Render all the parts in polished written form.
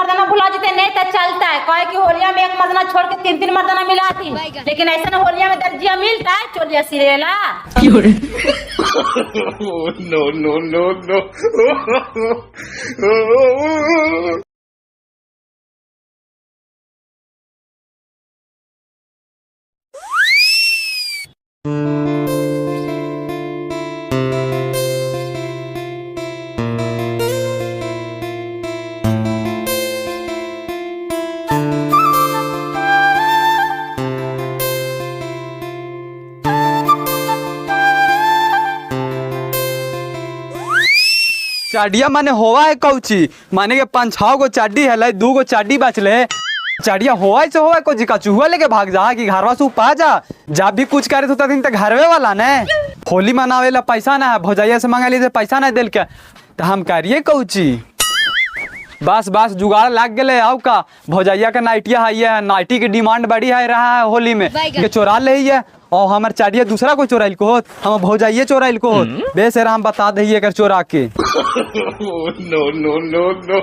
मर्दाना भुला देते नहीं तो चलता है। कहे कि होलिया में एक मर्दाना छोड़ के 3 मर्दाना मिलाती, लेकिन ऐसा ना होलिया में दर्जिया मिलता है चोलिया सिरेला। No no no no. चाडिया माने होवा है कौची माने के 5-6 गो चाडी है 2 गो चाडी बचले। चाडिया होवा से होवा को जिका चूहा लेके भाग जा कि घरवा से पा जा। जब भी कुछ करे तो घरवे वाला ने होली मनावे ला पैसा ना है, भौजाइया से मांगा ली पैसा ना दिल के तो हम करिए कौची। बस बस जुगाड़ लाग गए। आओ का भौजाइया का नाइटिया है, नाइटी की डिमांड बड़ी है रहा है होली में के चोरा ले है। और हमार चाडिया दूसरा कोई चोराइल को होत, हम भौजाइये चोराइल को होत बेसर हम बता दइए कर चोरा के। No no no no.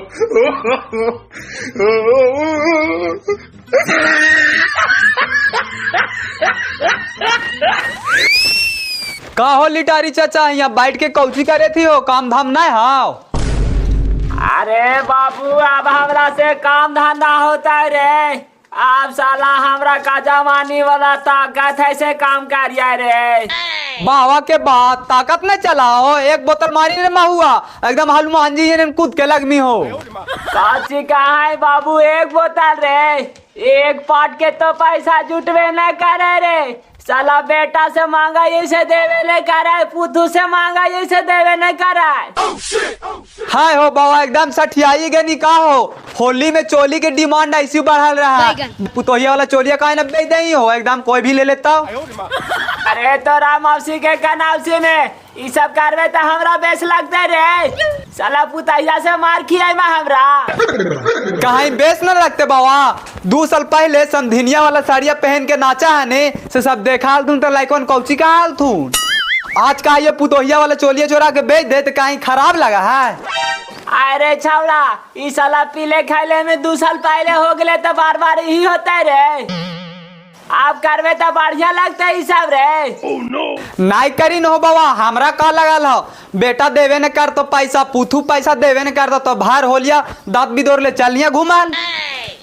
का हो लिटारी चाचा यहाँ बैठ के कौची करे थी हो, काम धाम ना हाओ। अरे बाबू अब हमरा से काम धंधा होता है रे। अब साला हमरा का जवानी वाला ताकत है से काम करिए रे। बावा के बाद ताकत न चलाओ, एक बोतल मारी ने हुआ एकदम हनुमान जी ने कूद के लगमी हो। काची कहा है बाबू एक बोतल रे, एक पाट के तो पैसा जुटवे न करे रे। साला बेटा से मांगा जैसे देवे न करे, पुतू से मांगा जैसे देवे न करे। हाय हो बाबा एकदम सठियाई गए निकाह हो। होली में चोली के डिमांड ऐसी बढ़ल रहा है, पुतोहिया वाला चोलिया का न बेच दे हो एकदम कोई भी ले लेता। अरे तो राम मौसी के कनावसी में ये सब करवे तो हमरा बेस लगते रे। साला पुतैया से मार खियाई में हमरा कहीं बेस न लगते बाबा। 2 साल पहले समधिनिया वाला साड़िया पहन के नाचा है ने से सब देखाल तू तो लाइकन कौची का हाल तू। आज का ये पुतोहिया वाला चोलिया चोरा के बेच दे तो कहीं खराब लगा है। अरे छौड़ा ई साला पीले खाइले में 2 साल पहले हो गए तो बार बार यही होता है रे। आप करवे तो बढ़िया लगता है सब रे। नहीं करी न हो बाबा, हमरा का लगल हो बेटा देवे न कर तो पैसा, पुथू पैसा देवे न कर तो भार होलिया दांत बिदोर ले चलिया घुमाल।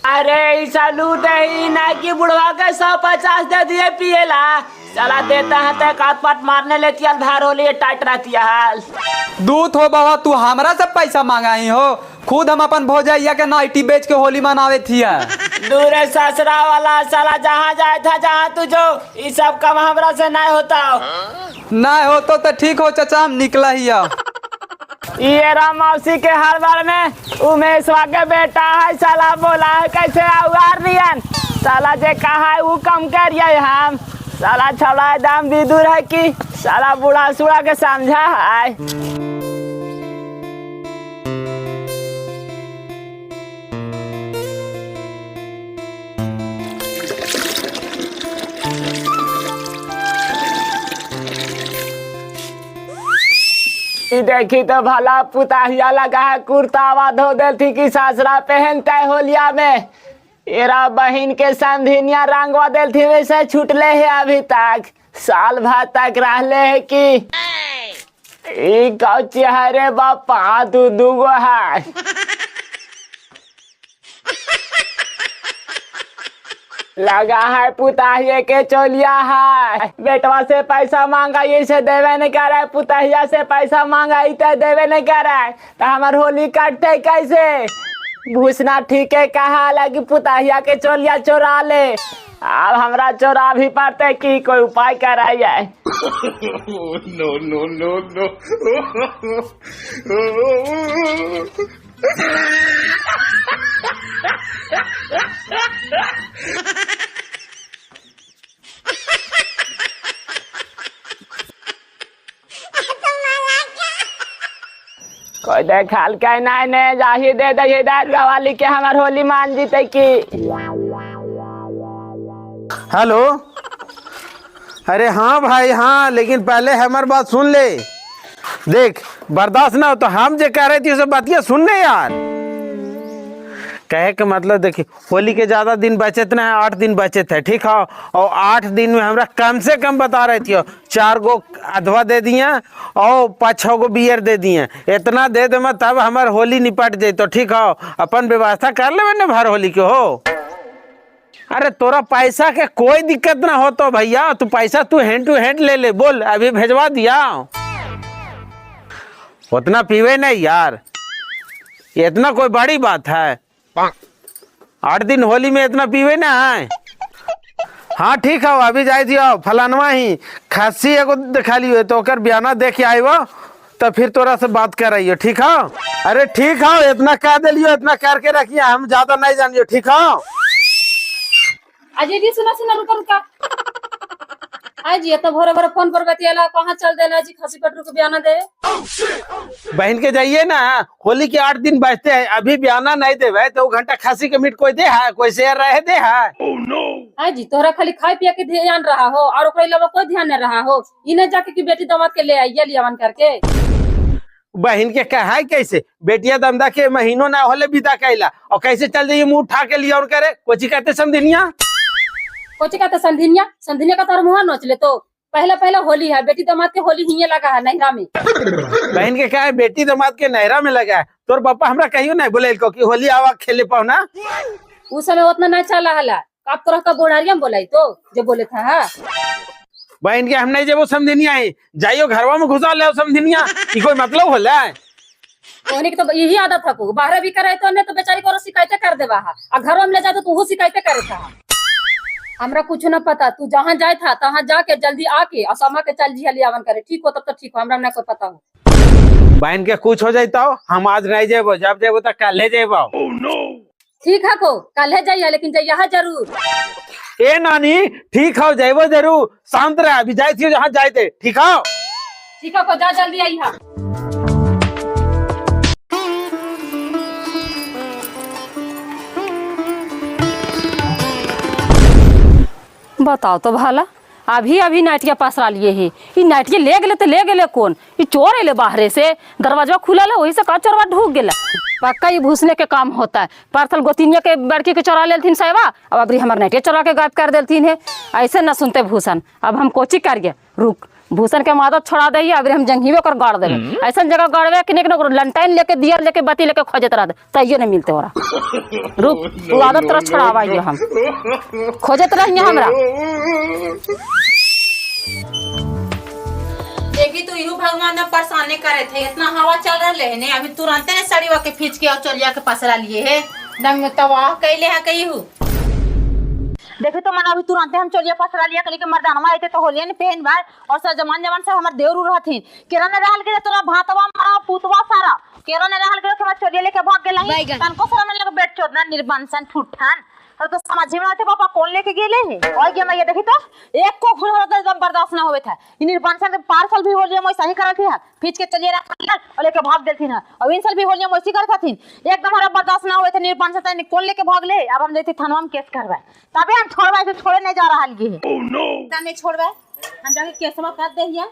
अरे लूट ना कि बुढ़वा के 150 दे दिए पिएला। चला देता है तो काट मारने लेती है, भार होली टाइट रहती है। दूध हो बाबा तू हमरा से पैसा मांगाई हो, खुद हम अपन भौजाइया के नाइटी बेच के होली मनावे थी। दूर ससुरा वाला साला जहाँ जाए था जहाँ तू जो ये सब काम हमरा से नहीं होता। नहीं हो तो ठीक हो चाचा हम निकला ही। ये राम मौसी के हर बार में उमेशवा के बेटा है साला बोला है कैसे आउर दियन। साला जे कहा है वो कम करिए हम। साला छौड़ा दाम भी दूर है कि साला बूढ़ा सुड़ा के समझा है। देखी तो भला पुताहिया लगा है कुर्तावा धो दे थी कि सासरा पहनता है होलिया में। एरा बहन के समधिनिया रंगवा दिल थी वैसे छूटले है अभी तक, साल भर तक रहले है कि कौची है रे बापा तू 2 गो है। लगा है पुताहिया के चोलिया है, बेटवा से पैसा मांगा इसे देवे नहीं करे, पुताहिया से पैसा मांगा इते देवे नहीं करे तो हमार होली काटते कैसे। भूसना ठीक है कहा लगी पुताहिया के चोलिया चोरा ले। अब हमरा चोरा भी पड़ते कि कोई उपाय करा जाए। No no no no. कोई देखाल के नहीं जाही दे दे गवाली के हमार होली मान जीते की। हेलो। अरे हाँ भाई हाँ, लेकिन पहले हमार बात सुन ले। देख बर्दाश्त ना हो तो हम जो कह रहे थे उसे बातियां सुनने यार। कहे के मतलब देखिए, होली के ज्यादा दिन बचे ना है, 8 दिन बचे थे, ठीक है। और 8 दिन में हमरा कम से कम बता रहे थे 4 गो अधवा दे दिए और 5-6 गो बियर दे दिए। इतना दे दे मैं तब हमार होली निपट जाए तो ठीक है। अपन व्यवस्था कर ले ना भर होली के हो। अरे तोरा पैसा के कोई दिक्कत ना हो तो भैया, तू पैसा तू हैंड टू हैंड ले ले, बोल अभी भेजवा दिया। उतना पीवे नहीं यार, इतना कोई बड़ी बात है? 8 दिन होली में इतना पीवे ना है। हाँ ठीक है, अभी जाए दियो फलानवा ही खांसी एगो दिखा लियो तो ओकर बयाना देख के आइबो तो फिर तोरा से बात कर रही हो, ठीक है। अरे ठीक है, इतना कह दिलियो, इतना करके रखिए, हम ज्यादा नहीं जानियो, ठीक है। अजय जी सुना सुना रुका रुका। आज ये तो भोरे भोरे फोन पर बतियाला, कहाँ चल देना जी खासी पटरू को बयाना दे। बहन के जाइए ना, होली के 8 दिन बचते हैं, अभी बयाना नहीं देवे तो 2 घंटा खासी के मीट कोई दे है, कोई शेयर रहे दे है। आज जी तोहरा खाली खाए पिए के ध्यान रहा हो और ओकरे अलावा कोई ध्यान नहीं रहा हो। इन्हें जाके की बेटी दामाद के ले आइए लियावन करके। बहन के कहा है कैसे बेटिया दमदा के महीनों ना होले विदा कैला और कैसे चल जाइए मुंह उठा के लिया और करे कोची कहते समझनिया। कोची का तो संधिनिया का तोर मुँह नोच ले तो पहला होली है, बेटी दामाद के होली ही लगा है नैहरा में। बहन के कहा है बेटी दामाद के नहरा में लगा है, तोर पापा हमरा कहियो नहीं बोले को कि होली आवा खेले पाओ ना। उस समय उतना नहीं चला हला, आप तोरा का बोढ़ारिया में बोलाई तो जो बोले था। हाँ बहन के हम नहीं जब समझनिया है, जाइयो घरवा में घुसा ले समझनिया की कोई मतलब होला है। उन्हीं की तो यही आदत है, को बाहर भी करे तो नहीं तो बेचारी को शिकायतें कर देवा है, और घरों में ले जाए तो वो शिकायतें करे था। हमरा कुछ न पता, तू जहाँ जाए था तहाँ जाके जल्दी आके और समा के चल जी लियावन करे, ठीक हो तब तो ठीक हो, हमरा ना कोई पता हो। बहन के कुछ हो जाता हो, हम आज नहीं जेबो, जब जेबो तो कल जेबो। ठीक है को कल है जाइए, लेकिन जाइए जरूर। ए नानी ठीक हो जेबो जरूर, शांत रह, अभी जाए थी जहाँ जाए थे, ठीक हो। ठीक है को जा जल्दी आई है। बताओ तो भला, अभी नाटिया पसरा लिए है, ये नाटिया ले गले तो ले गले कौन? ये चोर एले बाहरे से, दरवाजा खुला है वही से का चोरवा ढूक गेला। पक्का ये भूसने के काम होता है। पार्सल गोतिनिया के लड़की के चोरा लेथिन साहबा, अब अभी हमारे नाटिया चोरा के गायब कर देथिन है। ऐसे न सुनते भूषण, अब हम कोची कर गए, रुक भूषण के मादत छोड़ा दे, अभी हम जंगीवे कर गाड़ देवे। ऐसा जगह गाड़वे कि लंटाइन लेके दिया लेके बत्ती लेके खोजत रह, तैयो नहीं मिलते हो। रुक तू आदत तरह छोड़ावा, हम खोजत रहिए हमरा। देखी तो इहू भगवान ने परेशानी करे थे, इतना हवा चल रहा है अभी तुरंत ने सड़ीवा के खींच के और चलिया के पसरा लिए है, दम तबाह कैले है कईहू। देखे तो मना अभी तुरंत हम चलिया पसरा लिया कल के मर्दानवा आते तो होलिया ने पहन भाई और सर जमान से हमार देवरू रहथिन केरा ने रहल के तोरा भातवा मारा पुतवा सारा केरा ने रहल के हमार चलिया लेके भाग गेला ही तनको सारा मन लेके बैठ चोदना निर्बंसन ठुठान तो समझ में आते पापा कौन लेके गेले है और ये मैं ये देखी तो एक को खुल होता एकदम बर्दाश्त ना होवे था इ निर्बंसन पार्सल भी होलिया मैं सही करत है खींच के चलिए रख और लेके भाग देलथिन और इनसल भी होलिया मैं करत हथिन एकदम हमारा बर्दाश्त ना होवे थे निर्बंसन कौन लेके भाग ले अब हम जैसे थानवा में केस करवाए तबे हम छोड़वाए तो छोड़े नहीं जा रहा है ओह नो नहीं छोड़वाए हम जाके केसवा कर देहिया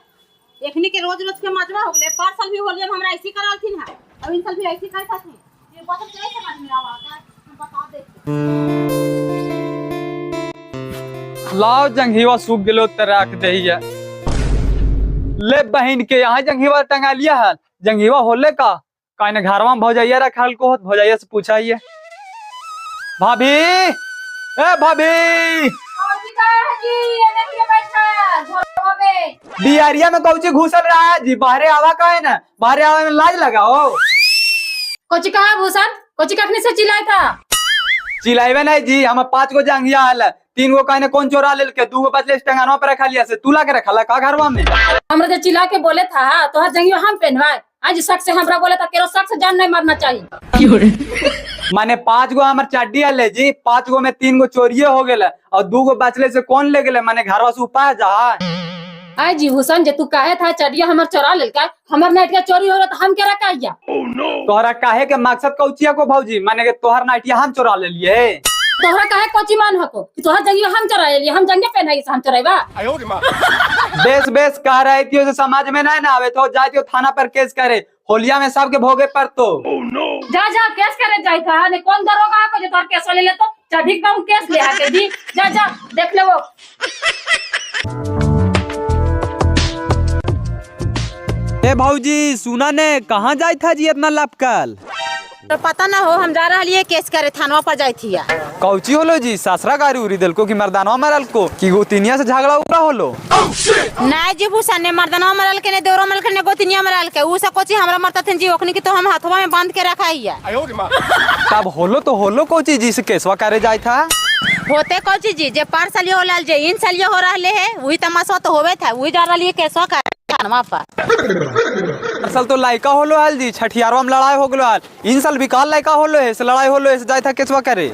एखनी के रोज रोज के मजवा हो गेले पार्सल भी होलिया हमरा ऐसी करलथिन है अब इनसल भी ऐसी करत हथिन ये बात कैसे समझ में आवा हम बता दे लाओ जंघीवा सूख गेलो त रख दहिया ले बहन के यहाँ जंघीवा टंगा लिया है जंघीवा होले का काने घरवा में भौजाइया रखल को भौजाइया से पूछाइए भाभी ए भाभी बिहारिया में कौची घुसल रहा है जी बाहरे आवा का है ना बाहरे आवा में लाज लगाओ कोची कहा भूषण कोची कखनी से चिल्लाया था चिल्लाइबे नहीं जी हम 5 गो जंघिया हल 3 गो कहने कौन चोरा लेल के 2 गो बचले टंगानवा पे रखा लिया से तू ला के रखला का घरवा में हमरा जे चिल्ला के बोले था तो हर जंगियो हम पहनवाए आज शक से हमरा बोले था केरो शक से जान नहीं मारना चाहिए माने 5 गो हमर चड्डी हल जी 5 गो में 3 गो चोरिये हो गेले और 2 गो बचले से कौन ले गेले माने घरवा से उपा जा आई जी हुसैन जे तू काहे था चढ़िया हमर चोरा लेलका हमर नाइटिया चोरी हो रहा तो हम केरा काइया तोहरा काहे के मकसद कौचिया को भौजी माने के तोहर नाइटिया हम चोरा ले लिए तोहरा काहे कोची मान हको कि तोहर जंगिया हम चोरा लिए हम जंगे पहनाई से हम चोराइबा बेस बेस कह रहे थी समाज में नहीं ना आवे तो जाए तो थाना पर केस करे होलिया में सबके भोगे पर तो जा जा केस करे जाई था ने कौन दरोगा को जो तोर केस ले ले तो चढ़ी का केस ले आके जी जा जा देख ले वो। ए भौजी सुना ने कहाँ जाई था जी इतना लपकल? तो पता ना हो, हम जा रहा केस करे थानवा पर जाई थी। कौची होलो जी? ससरा गाड़ी उड़ी दिल को कि मर्दानवा मरल को कि गोतिनिया से झगड़ा उड़ा होलो? नहीं जी भूषण ने मर्दनवा मरल के ने देवरो मरल के ने गोतिनिया मरल के ऊ सब कोची हमरा मरता थे जी, ओखनी की तो हम हाथवा में बांध के रखा ही है। तब होलो तो होलो कौची जी से केसवा करे जाई था? होते कौची जी जे पार सालियो होलाल जे इन सालियो हो रहले है वही तमाशा तो होवे था, वही जा रहा केसवा का थानवा पर। असल तो लायका होलो हाल जी, छठियारवा में लड़ाई हो गलो हाल। इन साल विकाल लायका होलो है से लड़ाई होलो है से जाई था केसवा करे।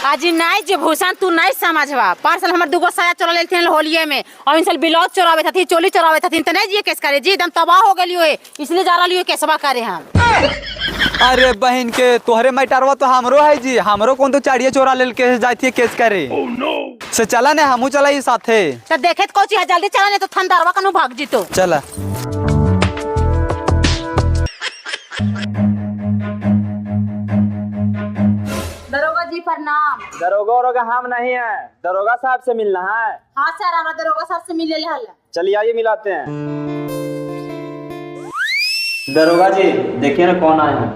आज नहीं जी भूषण तू नहीं समझवा, पार्सल हमर दुगो साया चोरा ले थे होलिये में और इन साल ब्लाउज चोरावे थी, चोली चोरावे थी, तो नहीं जी केस करे जी एकदम तबाह हो गलियो है, इसलिए जा रहा केसवा करे हम। अरे बहन के तोहरे मैटरवा तो हमरो है जी, हमरो कौन तो चाड़िया चोरा ले के जाई थी केस करे। से चला ने हमू चला ही साथे। तो देखे तो कौची है जल्दी चला नहीं तो थंदारवा कनु भाग जी तो। चला दरोगा जी प्रणाम। दरोगा हम नहीं है, दरोगा साहब से मिलना है। हाँ सर हमरा दरोगा साहब से मिले हल। चलिए आइए मिलाते हैं। दरोगा जी देखिए ना कौन आए हैं।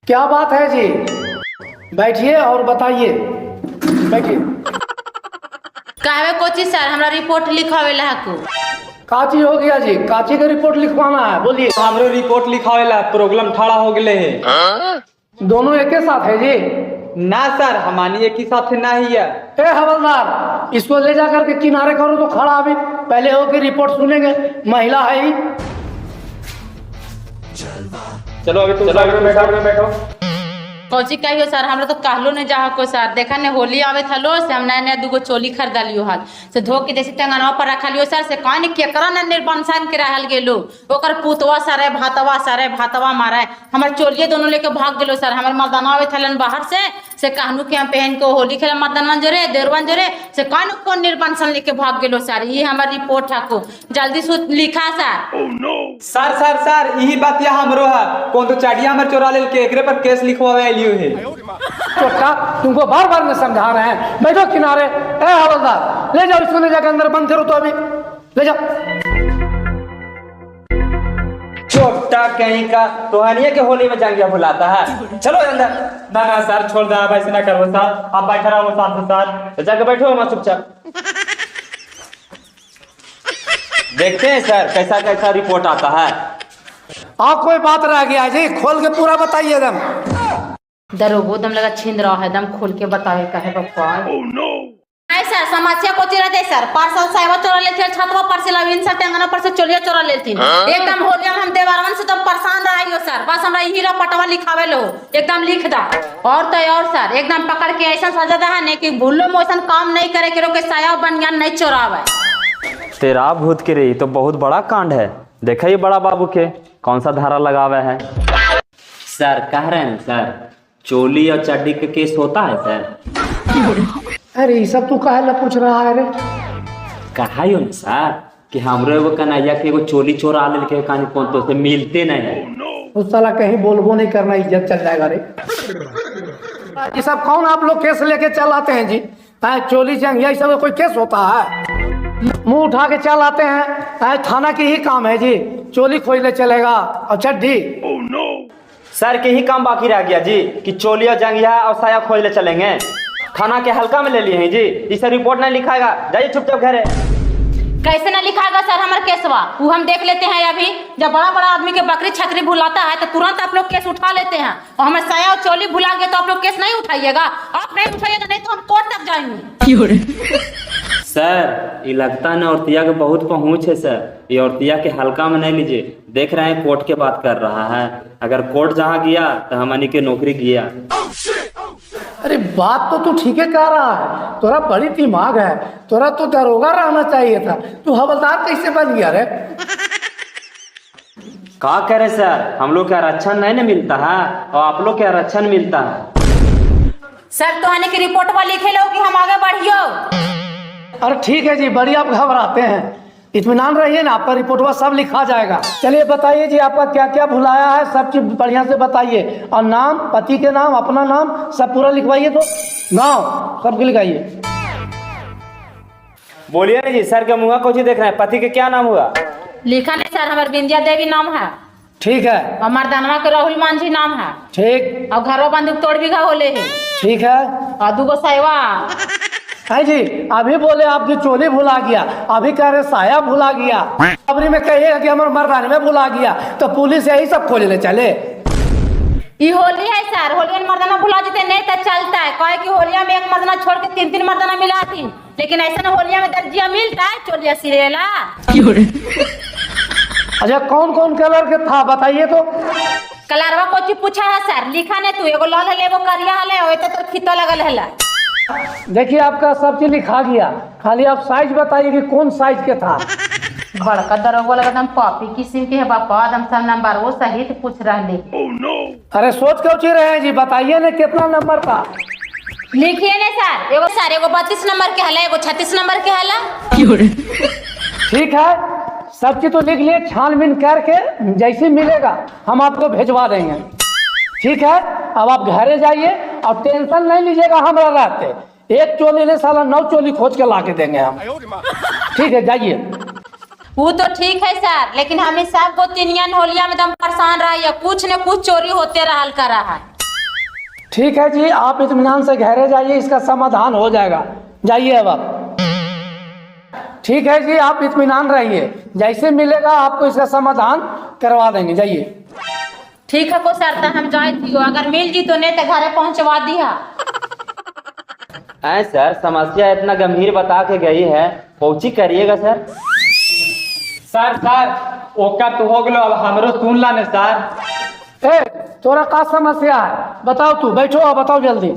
क्या बात है जी? बैठिए और बताइए। बैठिए। कहवे कोची सर हमरा रिपोर्ट लिखावे ला को। काची हो गया जी? काची का रिपोर्ट लिखवाना है, बोलिए। हमरो रिपोर्ट लिखावेला प्रॉब्लम ठाड़ा हो गए है। दोनों एक साथ है जी? ना सर हमानी एक ही साथ ना ही है। ए हवलदार इसको ले जा करके किनारे करो तो खड़ा अभी पहले हो के रिपोर्ट सुनेंगे, महिला है ही। चलो अभी तुम बैठो। कोची कहियो सर हमरा तो कहलो ने जा को सर, देखा ने होली आवे थलो से हम नया नया दुगो चोली खरीदा लियो हाल से धो के जैसे टंगनवा पर रखा लियो सर से कान केकरा ने निर्बंसन के रहल गेलो ओकर पुतवा सारे भातवा मारे हमर चोलिए दोनों लेके भाग गेलो सर। हमर मर्दाना आवे थलन बाहर से कहनु के हम पहन के होली खेला मर्दाना जोरे देरवन जोरे से कान को निर्बंसन लेके भाग गेलो सर। ये हमर रिपोर्ट है, जल्दी से लिखा सर। सर यही बात या हमरो है, कौन तो चाड़िया हमर चोरा ले के एकरे पर केस लिखवावे आइलियो है। छोटा तुमको बार बार में समझा रहे हैं, बैठो किनारे। ए हवलदार ले जाओ इसको, ले जाकर अंदर बंद करो तो अभी ले जाओ। छोटा कहीं का तोहनिया के होली में जांगिया भुलाता है। चलो अंदर। ना सर छोड़ दे, आप ऐसे ना करो सर, आप बैठे रहो शांत सर, जाके बैठो मत चुपचाप। देखते हैं सर कैसा कैसा रिपोर्ट आता है। आप कोई बात रह गया जी, खोल के पूरा बताइए दम। दरोगो दम लगा छीन रहा है, दम खोल के बतावे का है बप्पा। नहीं सर समस्या को चिरा दे सर, पार्सल साइवा चोरा लेते छतवा पर से लाविन सर टंगना पर से चोलिया चोरा लेती एकदम होलिया हम देवारवन से तुम परेशान रहियो सर, बस हमरा हीरा पटवा लिखावे लो एकदम लिख दा। और तो और सर एकदम पकड़ के ऐसा सजा दा है कि भूलो मोशन काम नहीं करे के रोके साया बनियान नहीं चोरावे। तेरा भूत के रे तो बहुत बड़ा कांड है, देखा ये बड़ा बाबू के कौन सा धारा लगावे है। सर कह रहे हैं सर चोली और चड्डी का केस होता है सर। अरे ये सब तू काहे ला पूछ रहा है रे? कहा ना सर कि हमरो एगो कन्हैया के एगो चोली चोरा ले के कहानी कौन तो से मिलते नहीं है। उस साला कहीं बोलबो नहीं करना, इज्जत चल जाएगा रे। ये सब कौन आप लोग केस लेके चल आते हैं जी? चोली जंगिया ये सब कोई केस होता है? मुंह उठा के चल आते हैं, थाना की ही काम है जी, चोली खोजने चलेगा और चड्डी। सर के ही काम बाकी रह गया जी कि चोली और जंगिया और साया खोज ले चलेंगे। थाना के हल्का में ले लिए हैं जी, इसे रिपोर्ट नहीं लिखाएगा, जाइए चुपचाप घर है। कैसे ना लिखाएगा सर हमारे केसवा, वो हम देख लेते हैं। अभी जब बड़ा बड़ा आदमी के बकरी छकरी भुलाता है तो तुरंत आप लोग केस उठा लेते हैं, और हमें साया और चोली भुला गए तो आप लोग केस नहीं उठाइएगा। आप नहीं उठाइएगा नहीं तो हम कोर्ट तक जाएंगे। सर ये लगता है ना औरतिया के बहुत पहुंच है सर, ये औरतिया के हल्का में नहीं लीजिए, देख रहे हैं कोर्ट के बात कर रहा है, अगर कोर्ट जहाँ गया तो हमनी के नौकरी गया। अरे बात तो तू ठीक है कह रहा है, तोरा बड़ी दिमाग है, तोरा तो दरोगा रहना चाहिए था, तू हवलदार कैसे बन गया रे? क्या करे सर, हम लोग के आरक्षण नहीं ना मिलता है और आप लोग के आरक्षण मिलता है। सर तो आने की रिपोर्ट वाली लिखे लो कि हम आगे बढ़ियो। अरे ठीक है जी, बड़ी आप घबराते हैं, इत्मीनान रहिए ना, आपका रिपोर्टवा सब लिखा जाएगा। चलिए बताइए जी, आपका क्या क्या भुलाया है, सब चीज बढ़िया से बताइए। और नाम, पति के नाम, अपना नाम सब पूरा लिखवाइए। तो गाँव सबके लिखाइए। बोलिए ना जी, सर के मुँह को देख रहे हैं, पति के क्या नाम हुआ? लिखा नहीं सर, हमारे बिंदिया देवी नाम है। ठीक है। और मर्दानवा के राहुल मांझी नाम है। ठीक। और घरों बंदूक तोड़ बीघा होले है। ठीक है। और 2 साइवा है जी। अभी बोले आपकी चोली भुला गया, अभी कह रहे साया भुला गया, खबरी में कहिएगा कि हमारे मर्दाने में भुला गया, तो पुलिस यही सब खोज ले चले। ये होली है सर, होली में मर्दाना भुला देते नहीं तो चलता है। कहे कि होलिया में एक मर्दाना छोड़ के 3 मर्दाना मिला थी, लेकिन ऐसा ना होलिया में दर्जिया मिलता है चोलिया सिरेला। अच्छा कौन कौन कलर के था बताइए तो। कलरवा को चीज पूछा है सर, लिखा नहीं तू, एगो लाल है एगो करिया है, ओते तो फीता लगल है। देखिए आपका सब चीज लिखा गया, खाली आप साइज बताइए कि कौन साइज के था। बड़का दरोगा लगा हम कॉपी किसी के है बापा, एकदम सब नंबर वो सही से पूछ रहे। अरे सोच क्यों रहे हैं जी, बताइए ना कितना नंबर था। लिखिए ना सर, एगो 32 नंबर के हला, एगो 36 नंबर के हला। ठीक है, सब चीज तो लिख लिए, छानबीन करके जैसे मिलेगा हम आपको भेजवा देंगे। ठीक है, अब आप घरे जाइए और टेंशन नहीं लीजिएगा, हमरा रहते 1 चोली ने साला 9 चोली खोज के ला के देंगे हम। ठीक है जाइए। वो तो ठीक है सर, लेकिन हमें सब गोतिनियन होलिया में दम परेशान रही है, कुछ न कुछ चोरी होते रहल कर रहा है। ठीक है जी, आप इत्मीनान से घरे जाइए, इसका समाधान हो जाएगा। जाइए अब आप। ठीक है जी, आप इत्मीनान रहिए, जैसे मिलेगा आपको इसका समाधान करवा देंगे। जाइए। ठीक है को सर, तो हम जाए थी, अगर मिल जी तो नहीं तो घरे पहुंचवा दिया। सर समस्या इतना गंभीर बता के गई है, पहुंची करिएगा सर। सर ओका तो हो गलो, अब हमरो सुन ला ने सर। ए तोरा का समस्या है बताओ, तू बैठो और बताओ जल्दी।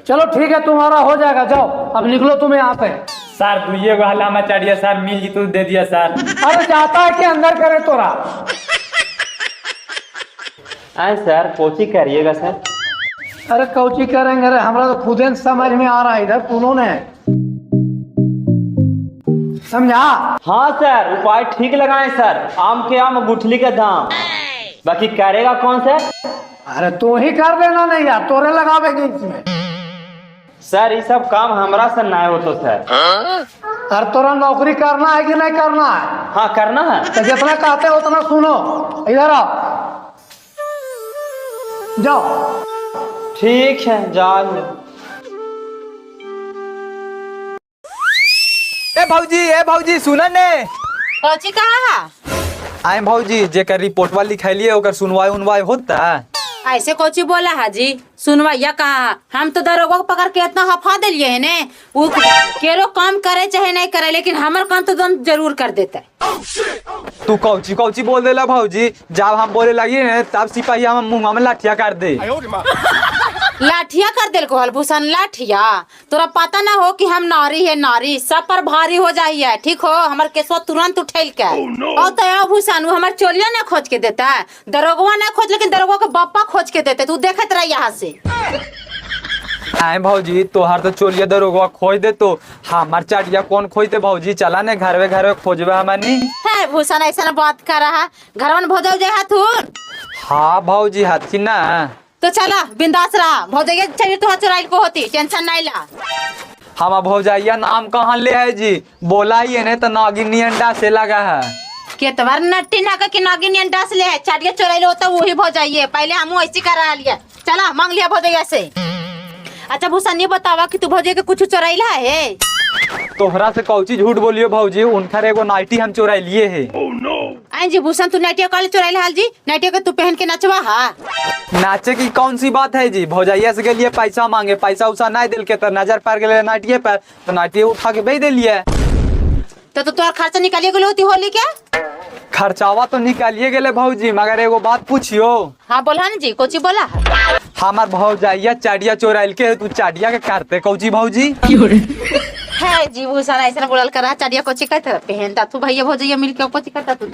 चलो ठीक है, तुम्हारा हो जाएगा, जाओ अब निकलो तुम यहाँ से। सर दुइये गो हला में चढ़िया सर, मिल जी तो दे दिया सर। अरे जाता है कि अंदर करे तोरा। सर कोची करिएगा सर। अरे कौची करेंगे, अरे हमारा तो खुद समझ में आ रहा है, इधर सुनो ने समझा। हाँ सर, उपाय ठीक लगाए सर, आम के आम गुठली के दाम, बाकी करेगा कौन सर? अरे तू ही कर देना, नहीं यार तोरे लगावेगी इसमें। सर ये सब काम हमरा से ना हो तो सर। अरे तोरा नौकरी करना है कि नहीं करना है? हाँ करना है। तो जितना कहते हो उतना सुनो, इधर आओ, जाओ। ठीक है जाओ। ए भौजी सुना ने। कौची कहा है? आए भौजी, जेकर रिपोर्ट वाली लिखाइलिए ओकर सुनवाई होता। ऐसे कोची बोला है जी, सुनवाइया कहा, हम तो दरोगा को पकड़ के इतना हफा दिलिए है ने, वो केरो काम करे चाहे नहीं करे, लेकिन हमार काम तो दम जरूर कर देता है। तू कौची बोल देला भौजी, जब हम बोले लगी ने तब सिपाही हम मुंह में लाठिया कर दे। लाठिया कर दिल को हलभूषण, लाठिया तोरा पता ना हो कि हम नारी है, नारी सब पर भारी हो जाइए। ठीक हो, हमार केसवा तुरंत उठेल के और तो भूषण हमार चोलिया ना खोज के देता है, दरोगवा ना खोज, लेकिन दरोगा के बापा खोज के देते। तू देखत रह यहाँ से। आए भौजी, तोहार तो चोलिया दरोगा खोज दे, तो हमार चाटिया कौन खोज दे भौजी? चला ने घर खोजबे हमारी। है भूषण ऐसा बात कर रहा, घर में भोज जाए तू। हाँ भौजी हाथी ना, तो चला बिंदास रहा, भौजैया चाहिए तो चुराइल को होती, टेंशन नहीं ला। हम भौजाइया नाम कहाँ ले है जी? बोला ही है ने तो नागिनी अंडा से लगा है। केतवर नट्टी नाका की नागिनी अंडा से ले, चाटिया चुराइल होता वही भौजाइए, पहले हम ऐसी करा लिया। चला मांग लिया भौजैया से। अच्छा भूषण ये बतावा कि तू भौजैया के कुछ चुराइला है? तोहरा से कौची झूठ बोलियो भौजी, उनकर एगो नाइटी हम चुरा लिए है। आई जी भूषण, तू नाइटिया काले चुराइल हाल जी? नाइटिया के तू पहन के नचवा हा? नाचे की कौन सी बात है जी? भौजाइया से लिए पैसा मांगे, पैसा उसा नहीं दिल के तो नजर पड़ गए नाइटिए पर, तो नाइटिए उठा के भेज दिलिए। तो तोर खर्चा निकालिए गलो होती होली क्या? खर्चावा तो निकालिए गए भौजी, मगर एगो बात पूछियो। हाँ बोला ना जी, कोची बोला? हमार भौजाइया चाटिया चोराइल के, तू चाटिया के करते कौची भौजी? है जी भूषण ऐसा बोलल करा चारिया कोची कहते पहनता तू भैया भौजैया मिल के कोची कहता तू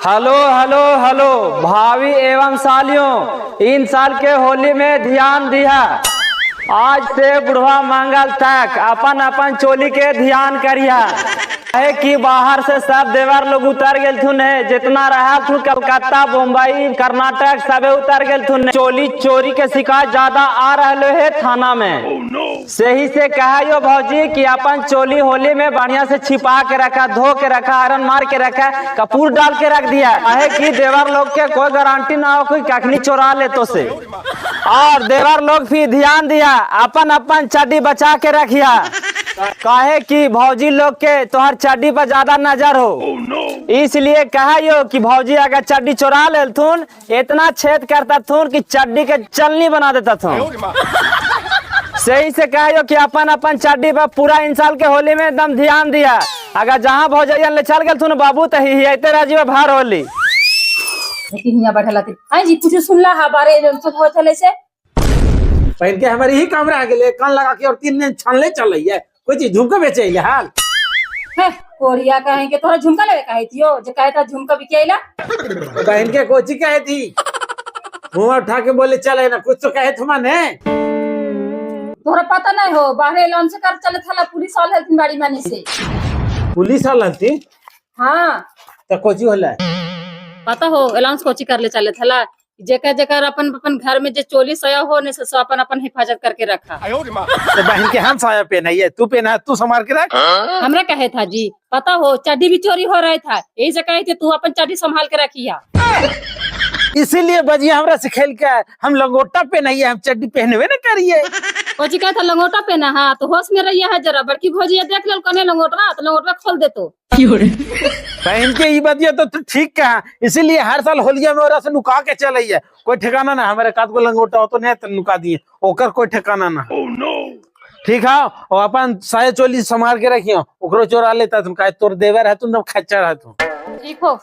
हेलो हेलो हेलो भाभी एवं सालियों, इन साल के होली में ध्यान दिया। आज से बुढ़वा मंगल तक अपन अपन चोली के ध्यान करिया है कि बाहर से सब देवर लोग उतर गेल थुन है, जितना रहा थू कलकत्ता बम्बई कर्नाटक सबे उतर गेल थुन। चोली चोरी के शिकायत ज्यादा आ रहे है थाना में। सही से कहा यो भौजी कि अपन चोली होली में बढ़िया से छिपा के रखा, धो के रखा, आयरन मार के रखा, कपूर डाल के रख दिया है कि देवर लोग के कोई गारंटी ना हो कोई कखनी चोरा ले तो से। और देवर लोग भी ध्यान दिया, अपन अपन चड्डी बचा के रखिया काहे कि भौजी लोग के तोहर चड्डी पर ज्यादा नजर हो। इसलिए कहा यो कि भौजी अगर चड्डी चोरा ले थून इतना छेद करता थून कि चड्डी के चलनी बना देता था। सही से कहा यो कि अपन अपन चड्डी पर पूरा इन साल के होली में एकदम ध्यान दिया। अगर जहाँ भौजैया ले चल गए थून बाबू तो ही राजी में भार होली जी कुछ सुनला हमारे से पहन के हमारी ही काम रह गए, कान लगा के और 3 दिन छानले चल रही है, कोई चीज झुमका बेचे हाल कोरिया कहे के तोरा झुमका लेवे कहे थियो जे कहे था झुमका बिकेला बहन के कोची कहे थी मुंह उठा के बोले चले ना कुछ तो कहे थे माने तोरा पता नहीं हो बाहर लॉन से कर चले थाला पुलिस वाले हथिन बाड़ी मानी से पुलिस वाला थी। हाँ तो कोची होला पता हो अलाउंस कोची कर ले चले थाला जेकर जेकर अपन अपन घर में जे चोली सया हो ने से अपन अपन हिफाजत करके रखा। तो बहन के हम साया पहना है, तू पहना तू संभाल के रख। हमरा कहे था जी पता हो चड्डी भी चोरी हो रहा था, यही से कहे थे तू अपन चड्डी संभाल के रखिया। इसीलिए बजिया हमरा से खेल के हम लंगोटा पहनाइए, हम चड्डी पहनवे न करिए। कोची कहे था लंगोटा पहना, हाँ तो होश में रहिए है जरा, बड़की भौजी देख ले कने लंगोटवा तो लंगोटवा खोल दे तो बहन के ये बतिया तो तू ठीक कहा, इसीलिए हर साल होलिया में ओरा से नुका के चलइए, कोई ठिकाना ना। हमारे कात को लंगोटा हो तो नहीं तो नुका दिए, ओकर कोई ठिकाना ना। ठीक है, और अपन साया चोली संभाल के रखियो, ओकरो चोरा लेता तुम, काहे तोर देवर है तुम खच्चर है तुम। ठीक हो।